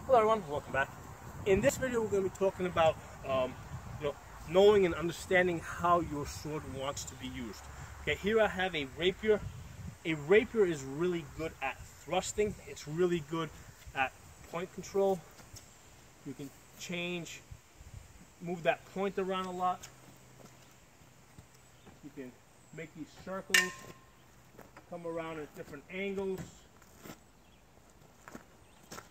Hello everyone, welcome back. In this video we're going to be talking about knowing and understanding how your sword wants to be used. Okay, here I have a rapier. A rapier is really good at thrusting. It's really good at point control. You can move that point around a lot. You can make these circles, come around at different angles.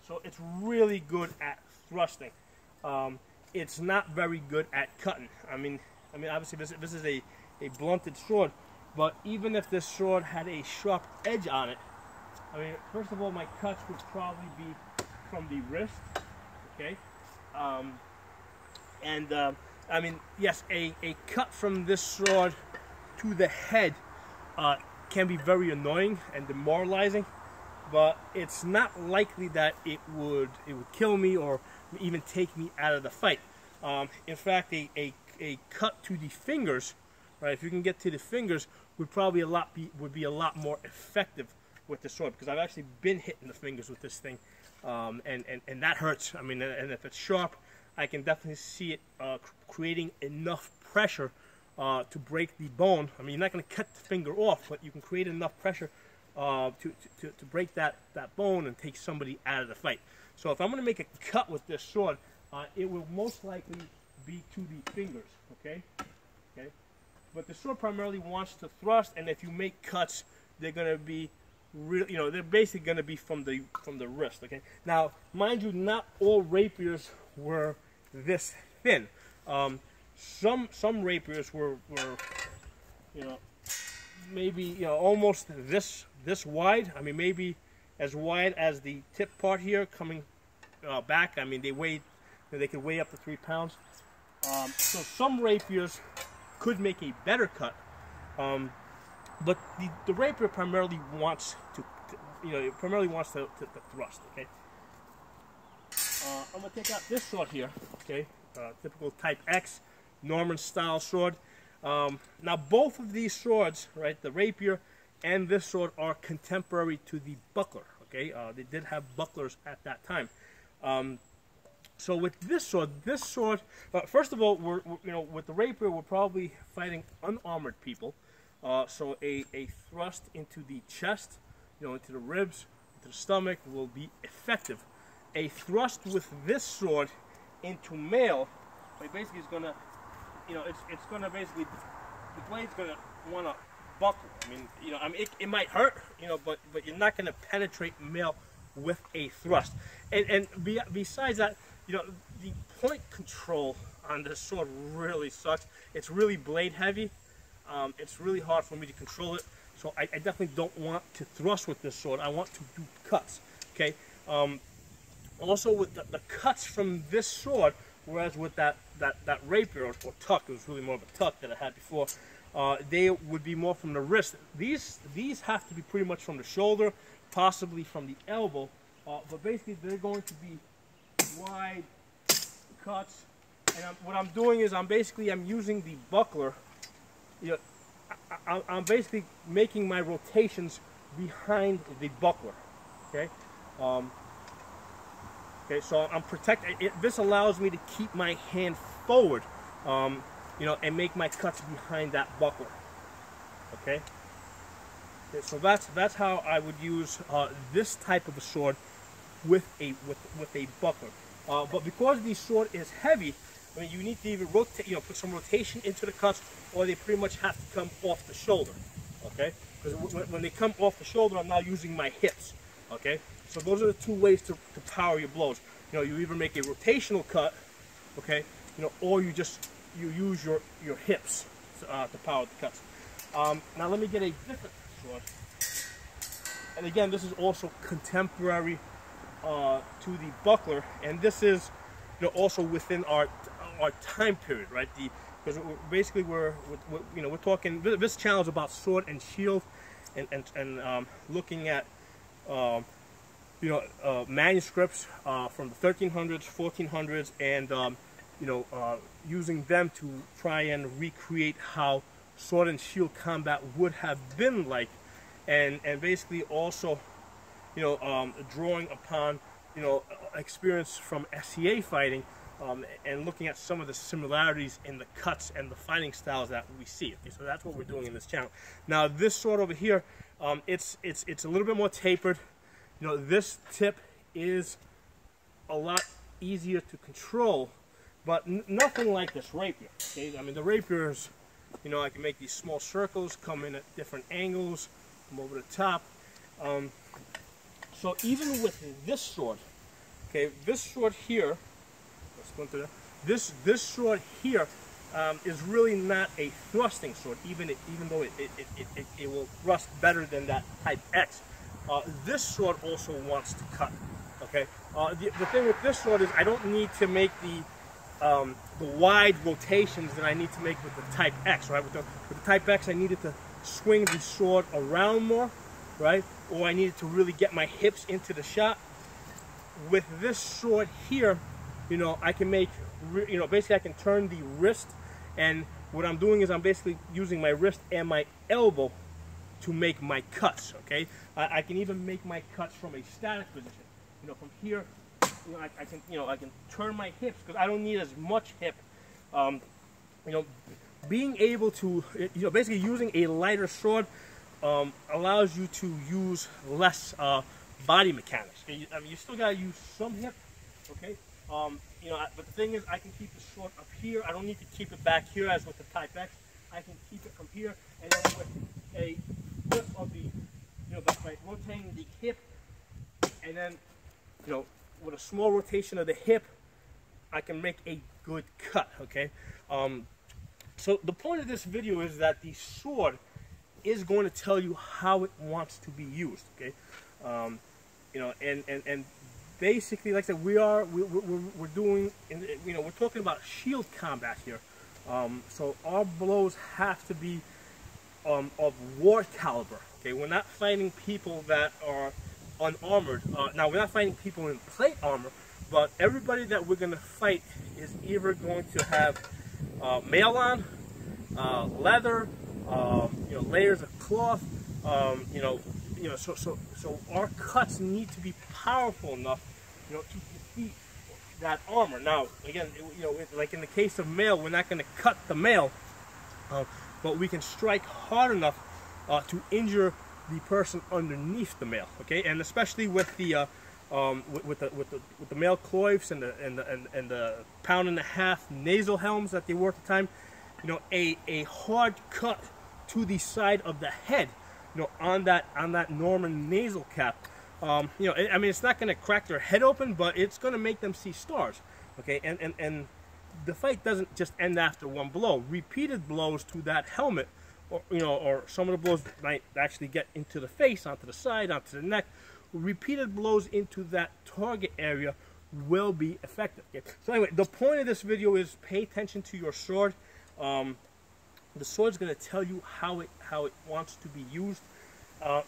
So it's really good at thrusting. It's not very good at cutting. I mean, obviously this is a blunted sword, but even if this sword had a sharp edge on it, I mean, first of all, my cuts would probably be from the wrist, okay? I mean, yes, a cut from this sword to the head can be very annoying and demoralizing, but it's not likely that it would kill me or even take me out of the fight. In fact, a cut to the fingers, right? If you can get to the fingers, would be a lot more effective with the sword, because I've actually been hitting the fingers with this thing, and that hurts. I mean, and if it's sharp, I can definitely see it creating enough pressure to break the bone. I mean, you're not going to cut the finger off, but you can create enough pressure to break that bone and take somebody out of the fight. So if I'm going to make a cut with this sword, it will most likely be to the fingers, okay? But the sword primarily wants to thrust, and if you make cuts, they're going to be they're basically going to be from the wrist, okay? Now, mind you, not all rapiers were this thin. Some rapiers were maybe almost this wide. I mean, maybe as wide as the tip part here coming back. I mean, they could weigh up to 3 pounds. So some rapiers could make a better cut, but the rapier primarily wants to thrust. Okay. I'm gonna take out this sword here. Okay, typical Type X Norman style sword. Now both of these swords, right, the rapier and this sword, are contemporary to the buckler. Okay, they did have bucklers at that time. So with this sword, first of all, with the rapier, we're probably fighting unarmored people. So a thrust into the chest, into the ribs, into the stomach will be effective. A thrust with this sword into mail, it basically is gonna, it's gonna basically, the blade's gonna wanna buckle. I mean, it might hurt, but you're not gonna penetrate mail with a thrust. And besides that, the point control on this sword really sucks. It's really blade heavy. It's really hard for me to control it. So I definitely don't want to thrust with this sword. I want to do cuts. Okay. Also with the cuts from this sword, whereas with that rapier or tuck, it was really more of a tuck that I had before, they would be more from the wrist. These have to be pretty much from the shoulder, possibly from the elbow, but basically they're going to be wide cuts. And what I'm doing is I'm using the buckler. I'm basically making my rotations behind the buckler. Okay. Okay, so I'm protecting. This allows me to keep my hand forward, and make my cuts behind that buckler. Okay. So that's how I would use this type of a sword with a buckler. But because the sword is heavy, I mean, you need to either rotate, put some rotation into the cuts, or they pretty much have to come off the shoulder. Okay. Because when they come off the shoulder, I'm now using my hips. Okay. So those are the two ways to power your blows. You either make a rotational cut, okay, or you use your hips to power the cuts. Now let me get a different sword. And again, this is also contemporary to the buckler, and this is also within our time period, right? Because basically we're talking. This channel is about sword and shield, and looking at manuscripts from the 1300s, 1400s, and using them to try and recreate how sword and shield combat would have been like, and basically also drawing upon you know, experience from SCA fighting, and looking at some of the similarities in the cuts and the fighting styles that we see. Okay, so that's what we're doing in this channel. Now this sword over here, it's a little bit more tapered. You know, this tip is a lot easier to control, but nothing like this rapier. Okay, I mean the rapiers, you know, I can make these small circles, come in at different angles, come over the top. So even with this sword, okay, this sword here, let's go into that. This sword here is really not a thrusting sword, even though it will thrust better than that Type X. This sword also wants to cut. Okay, the thing with this sword is I don't need to make the wide rotations that I need to make with the Type X. Right, with the Type X, I needed to swing the sword around more, right, or I needed to really get my hips into the shot. With this sword here, you know, I can make, you know, basically I can turn the wrist, and what I'm doing is I'm basically using my wrist and my elbow to make my cuts. Okay, I can even make my cuts from a static position. You know, from here, you know, I can turn my hips because I don't need as much hip. You know, being able to, you know, basically using a lighter sword allows you to use less body mechanics. Okay? I mean, you still gotta use some hip. Okay. You know, but the thing is, I can keep the sword up here. I don't need to keep it back here as with the Type X. I can keep it from here, and then with a flip of the, you know, by rotating the hip, and then, you know, with a small rotation of the hip, I can make a good cut. Okay. So the point of this video is that the sword is going to tell you how it wants to be used. Okay. You know, and basically, like I said, we're doing, you know, we're talking about shield combat here. So our blows have to be of war caliber. Okay, we're not fighting people that are unarmored. Now we're not fighting people in plate armor, but everybody that we're going to fight is either going to have mail on, leather, you know, layers of cloth. You know, so our cuts need to be powerful enough, you know, to defeat that armor. Now, again, you know, like in the case of mail, we're not going to cut the mail, but we can strike hard enough to injure the person underneath the mail. Okay, and especially with the with the mail cloths and the £1.5 nasal helms that they wore at the time, you know, a hard cut to the side of the head, you know, on that Norman nasal cap, you know, I mean, it's not going to crack their head open, but it's going to make them see stars. Okay, and the fight doesn't just end after one blow. Repeated blows to that helmet, or, you know, or some of the blows might actually get into the face, onto the side, onto the neck. Repeated blows into that target area will be effective. Okay? So anyway, the point of this video is pay attention to your sword. The sword's going to tell you how it wants to be used.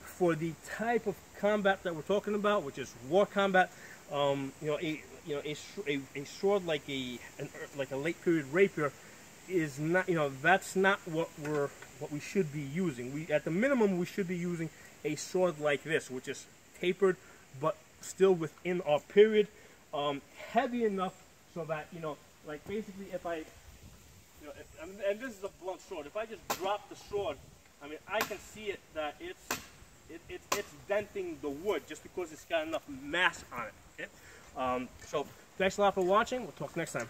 For the type of combat that we're talking about, which is war combat, you know, a sword like a late period rapier is not, you know, that's not what we should be using. At the minimum, we should be using a sword like this, which is tapered but still within our period, heavy enough so that, you know, like basically if I, you know, and this is a blunt sword. If I just drop the sword, I mean, I can see it that it's denting the wood just because it's got enough mass on it. Okay? So thanks a lot for watching. We'll talk next time.